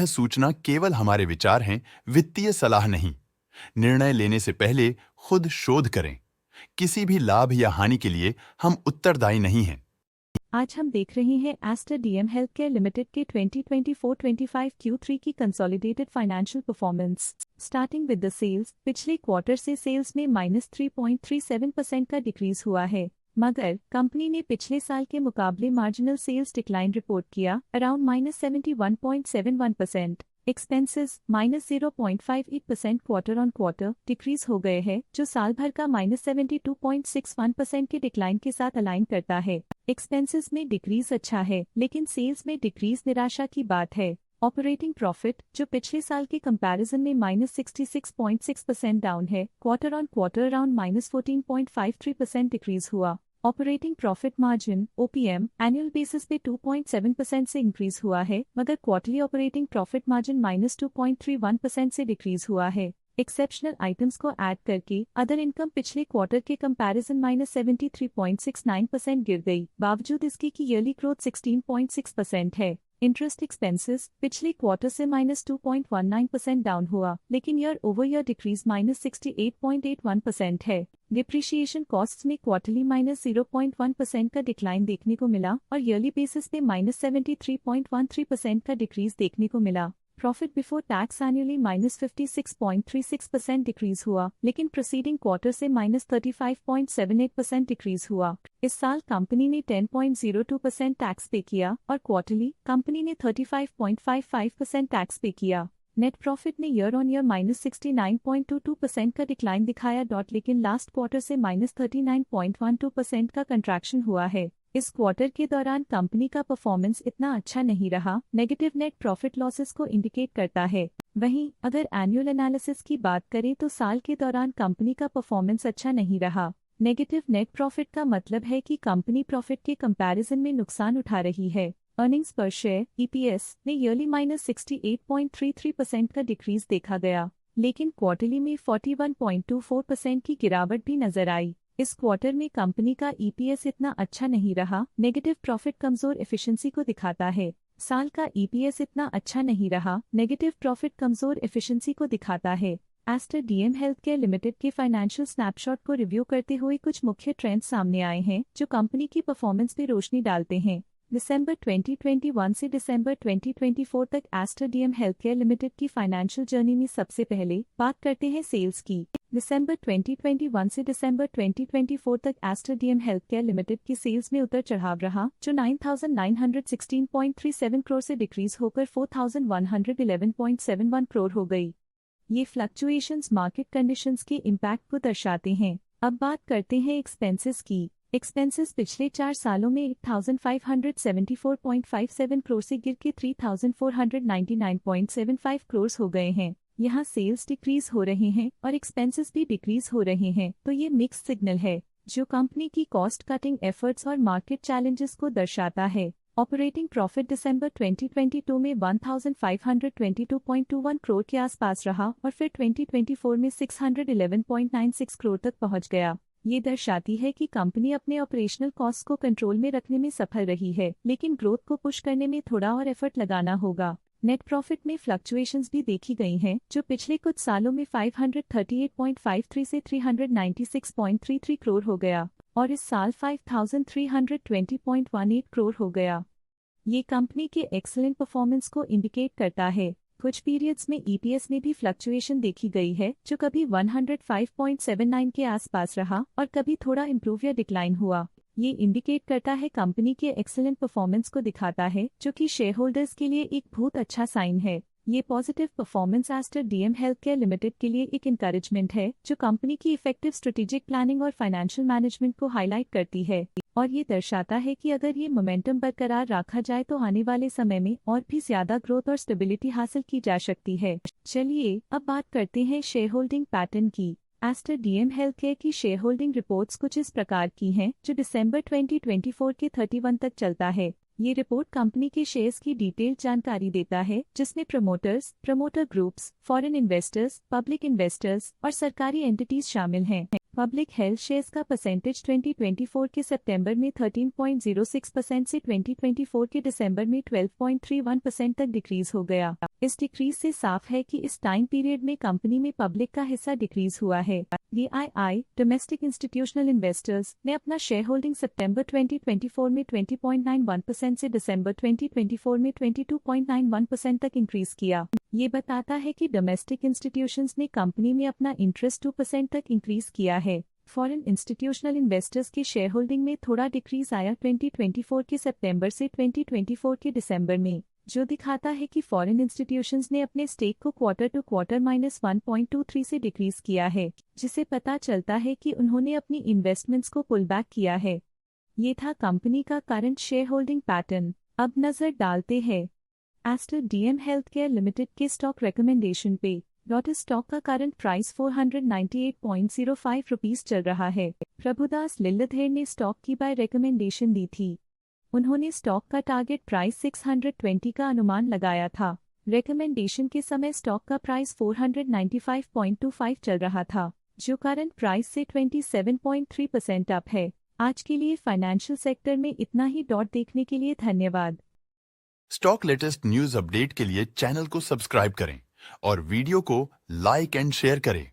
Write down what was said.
सूचना केवल हमारे विचार हैं, वित्तीय सलाह नहीं। निर्णय लेने से पहले खुद शोध करें। किसी भी लाभ या हानि के लिए हम उत्तरदायी नहीं हैं। आज हम देख रहे हैं एस्टर डीएम हेल्थकेयर लिमिटेड के 2024-25 Q3 की consolidated financial performance. Starting with the sales, पिछले क्वार्टर से सेल्स में -3.37% का डिक्रीज हुआ है, मगर कंपनी ने पिछले साल के मुकाबले मार्जिनल सेल्स डिक्लाइन रिपोर्ट किया, around -71.71%। Expenses -0.58% quarter on quarter decrease हो गए हैं, जो साल भर का -72.61% के डिक्लाइन के साथ अलाइन करता है। एक्सपेंसेस में डिक्रीज अच्छा है, लेकिन सेल्स में डिक्रीज निराशा की बात है। ऑपरेटिंग प्रॉफिट, जो पिछले साल के कंपैरिजन में -66.6% डाउन है, quarter on quarter around -14.53% decrease हुआ। Operating profit margin (OPM) annual basis पे 2.7% से इंक्रीज हुआ है, मगर क्वार्टरली ऑपरेटिंग प्रॉफिट मार्जिन -2.31% से डिक्रीज हुआ है। एक्सेप्शनल आइटम्स को ऐड करके अदर इनकम पिछले क्वार्टर के कंपैरिजन -73.69% गिर गई, बावजूद इसके कि ईयरली ग्रोथ 16.6% है। इंटरेस्ट एक्सपेंसेस पिछले क्वार्टर से -2.19% डाउन हुआ, लेकिन ईयर ओवर ईयर डिक्रीज -68.81% है। डिप्रिशिएशन कॉस्ट्स में क्वार्टरली -0.1% का डिक्लाइन देखने को मिला और ईयरली बेसिस पे -73.13% का डिक्रीज देखने को मिला। Profit before tax annually -56.36% decrease हुआ, लेकिन प्रीसीडिंग क्वार्टर से -35.78% डिक्रीज हुआ। इस साल कंपनी ने 10.02% टैक्स पे किया और क्वार्टरली कंपनी ने 35.55% टैक्स पे किया। नेट प्रॉफिट ने ईयर ऑन ईयर -69.22% का डिक्लाइन दिखाया, लेकिन लास्ट क्वार्टर से -39.12% का कंट्रैक्शन हुआ है। इस क्वार्टर के दौरान कंपनी का परफॉर्मेंस इतना अच्छा नहीं रहा, नेगेटिव नेट प्रॉफिट लॉसेस को इंडिकेट करता है। वहीं अगर एनुअल एनालिसिस की बात करें तो साल के दौरान कंपनी का परफॉर्मेंस अच्छा नहीं रहा। नेगेटिव नेट प्रॉफिट का मतलब है कि कंपनी प्रॉफिट के कंपैरिजन में नुकसान उठा रही है। अर्निंग्स पर शेयर (EPS) ने ईयरली -68.33% का डिक्रीज देखा गया, लेकिन क्वार्टरली में 41.24% की गिरावट भी नजर आई। इस क्वार्टर में कंपनी का EPS इतना अच्छा नहीं रहा, नेगेटिव प्रॉफिट कमजोर एफिशिएंसी को दिखाता है। साल का EPS इतना अच्छा नहीं रहा, नेगेटिव प्रॉफिट कमजोर एफिशिएंसी को दिखाता है। एस्टर डीएम हेल्थकेयर लिमिटेड के फाइनेंशियल स्नैपशॉट को रिव्यू करते हुए कुछ मुख्य ट्रेंड्स सामने आए हैं, जो कंपनी की परफॉर्मेंस पर रोशनी डालते हैं। दिसंबर 2021 से दिसंबर 2024 तक एस्टर डीएम हेल्थकेयर लिमिटेड की फाइनेंशियल जर्नी में सबसे पहले बात करते हैं सेल्स की। दिसंबर 2021 से दिसंबर 2024 तक एस्टर डीएम हेल्थकेयर लिमिटेड की सेल्स में उतर चढ़ाव रहा, जो 9,916.37 करोड़ से डिक्रीज होकर 4,111.71 करोड़ हो गई। ये फ्लक्चुएशंस मार्केट कंडीशंस के इम्पैक्ट को दर्शाते हैं। अब बात करते हैं एक्सपेंसेस की। एक्सपेंसेस पिछले 4 सालों में 8,574.57 करोड़ से गिर के 3,499.75 करोड़ हो गए हैं। यहाँ सेल्स डिक्रीज हो रहे हैं और एक्सपेंसेस भी डिक्रीज हो रहे हैं, तो ये मिक्स सिग्नल है, जो कंपनी की कॉस्ट कटिंग एफर्ट्स और मार्केट चैलेंजेस को दर्शाता है। ऑपरेटिंग प्रॉफिट दिसंबर 2022 में 1,522.21 करोड़ के आसपास रहा और फिर 2024 में 611.96 करोड़ तक पहुंच गया। ये दर्शाती है कि कंपनी अपने ऑपरेशनल कॉस्ट को कंट्रोल में रखने में सफल रही है, लेकिन ग्रोथ को पुश करने में थोड़ा और एफर्ट लगाना होगा। नेट प्रॉफिट में फ्लक्चुएशंस भी देखी गई हैं, जो पिछले कुछ सालों में 538.53 से 396.33 करोड़ हो गया और इस साल 5,320.18 करोड़ हो गया। ये कंपनी के एक्सीलेंट परफॉर्मेंस को इंडिकेट करता है। कुछ पीरियड्स में EPS में भी फ्लक्चुएशन देखी गई है, जो कभी 105.79 के आसपास रहा और कभी थोड़ा इम्प्रूव या डिक्लाइन हुआ। ये इंडिकेट करता है कंपनी के एक्सीलेंट परफॉर्मेंस को दिखाता है, जो कि शेयर होल्डर्स के लिए एक बहुत अच्छा साइन है। ये positive performance Aster DM healthcare limited के लिए एक इंकरेजमेंट है, जो कंपनी की इफेक्टिव स्ट्रेटेजिक प्लानिंग और फाइनेंशियल मैनेजमेंट को हाईलाइट करती है और ये दर्शाता है कि अगर ये मोमेंटम बरकरार रखा जाए तो आने वाले समय में और भी ज्यादा ग्रोथ और स्टेबिलिटी हासिल की जा सकती है। चलिए अब बात करते हैं शेयर होल्डिंग पैटर्न की। एस्टर डीएम हेल्थकेयर की शेयर होल्डिंग रिपोर्ट्स कुछ इस प्रकार की हैं, जो दिसंबर 2024 के 31 तक चलता है। ये रिपोर्ट कंपनी के शेयर्स की डिटेल्ड जानकारी देता है, जिसमें promoters, promoter groups, foreign investors, public investors और सरकारी एंटिटीज शामिल हैं। पब्लिक हेल्थ शेयर्स का परसेंटेज 2024 के सितंबर में 13.06% से 2024 के दिसंबर में 12.31% तक डिक्रीज हो गया। इस डिक्रीज से साफ है कि इस टाइम पीरियड में कंपनी में पब्लिक का हिस्सा डिक्रीज हुआ है। DII डोमेस्टिक इंस्टीट्यूशनल इन्वेस्टर्स ने अपना शेयर होल्डिंग सितंबर 2024 में 20.91% से दिसंबर 2024 में 22.91% तक इंक्रीज किया। ये बताता है कि डोमेस्टिक इंस्टीट्यूशंस ने कंपनी में अपना इंटरेस्ट 2% तक इंक्रीज किया है। फॉरेन इंस्टीट्यूशनल इन्वेस्टर्स की शेयर होल्डिंग में थोड़ा डिक्रीज आया 2024 के सितंबर से 2024 के दिसंबर में, जो दिखाता है कि फॉरेन इंस्टीट्यूशंस ने अपने स्टेक को क्वार्टर टू क्वार्टर -1.23 से डिक्रीज किया है, जिसे पता चलता है कि उन्होंने अपनी इन्वेस्टमेंट्स को पुल बैक किया है। ये था कंपनी का करंट शेयर होल्डिंग पैटर्न। अब नजर डालते हैं एस्टर DM हेल्थकेयर लिमिटेड के स्टॉक रिकमेंडेशन पे। लोटस स्टॉक का करंट प्राइस 498.05 रुपीस चल रहा है। प्रभुदास लिल्लाधर ने स्टॉक की बाय रिकमेंडेशन दी थी। उन्होंने स्टॉक का टारगेट प्राइस 620 का अनुमान लगाया था। रिकमेंडेशन के समय स्टॉक का प्राइस 495.25 चल रहा था, जो करंट प्राइस से 27.3% अप है। आज के लिए फाइनेंशियल सेक्टर में इतना ही। देखने के लिए धन्यवाद। स्टॉक लेटेस्ट न्यूज अपडेट के लिए चैनल को सब्सक्राइब करें और वीडियो को लाइक एंड शेयर करें।